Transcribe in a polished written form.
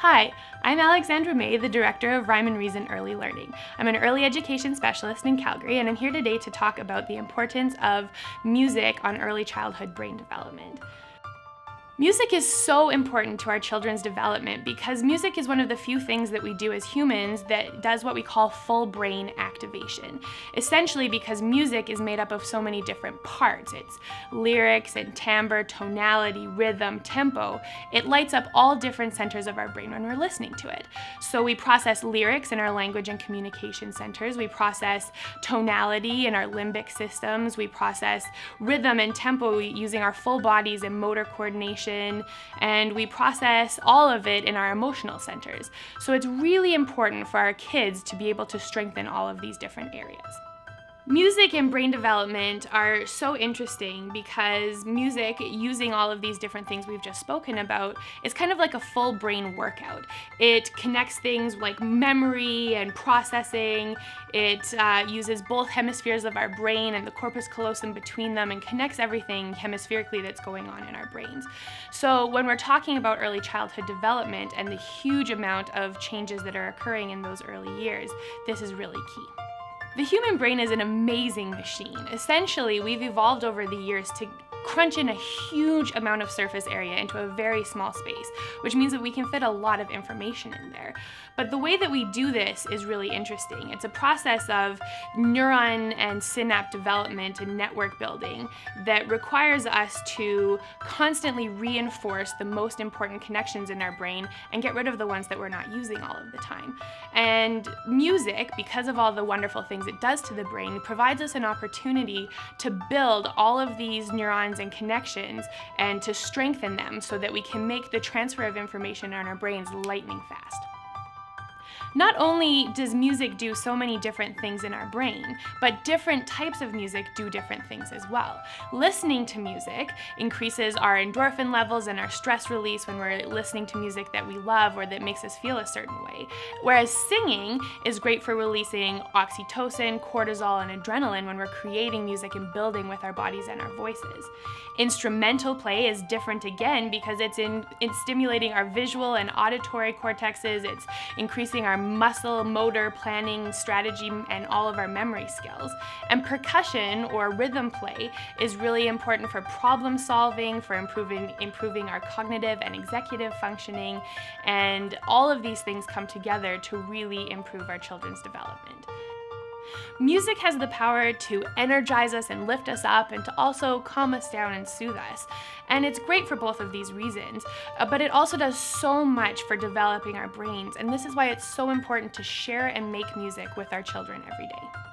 Hi, I'm Alexandra May, the Director of Rhyme and Reason Early Learning. I'm an early education specialist in Calgary, and I'm here today to talk about the importance of music on early childhood brain development. Music is so important to our children's development because music is one of the few things that we do as humans that does what we call full brain activation. Essentially because music is made up of so many different parts. It's lyrics and timbre, tonality, rhythm, tempo. It lights up all different centers of our brain when we're listening to it. So we process lyrics in our language and communication centers. We process tonality in our limbic systems. We process rhythm and tempo using our full bodies and motor coordination. And we process all of it in our emotional centers. So it's really important for our kids to be able to strengthen all of these different areas. Music and brain development are so interesting because music, using all of these different things we've just spoken about, is kind of like a full brain workout. It connects things like memory and processing. It uses both hemispheres of our brain and the corpus callosum between them and connects everything hemispherically that's going on in our brains. So when we're talking about early childhood development and the huge amount of changes that are occurring in those early years, this is really key. The human brain is an amazing machine. Essentially, we've evolved over the years to crunch in a huge amount of surface area into a very small space, which means that we can fit a lot of information in there. But the way that we do this is really interesting. It's a process of neuron and synapse development and network building that requires us to constantly reinforce the most important connections in our brain and get rid of the ones that we're not using all of the time. And music, because of all the wonderful things it does to the brain, provides us an opportunity to build all of these neurons and connections and to strengthen them so that we can make the transfer of information in our brains lightning fast. Not only does music do so many different things in our brain, but different types of music do different things as well. Listening to music increases our endorphin levels and our stress release when we're listening to music that we love or that makes us feel a certain way. Whereas singing is great for releasing oxytocin, cortisol, and adrenaline when we're creating music and building with our bodies and our voices. Instrumental play is different again because it's stimulating our visual and auditory cortexes, it's increasing our muscle, motor, planning, strategy, and all of our memory skills. And percussion or rhythm play is really important for problem solving, for improving our cognitive and executive functioning, and all of these things come together to really improve our children's development. Music has the power to energize us and lift us up and to also calm us down and soothe us. And it's great for both of these reasons, but it also does so much for developing our brains. And this is why it's so important to share and make music with our children every day.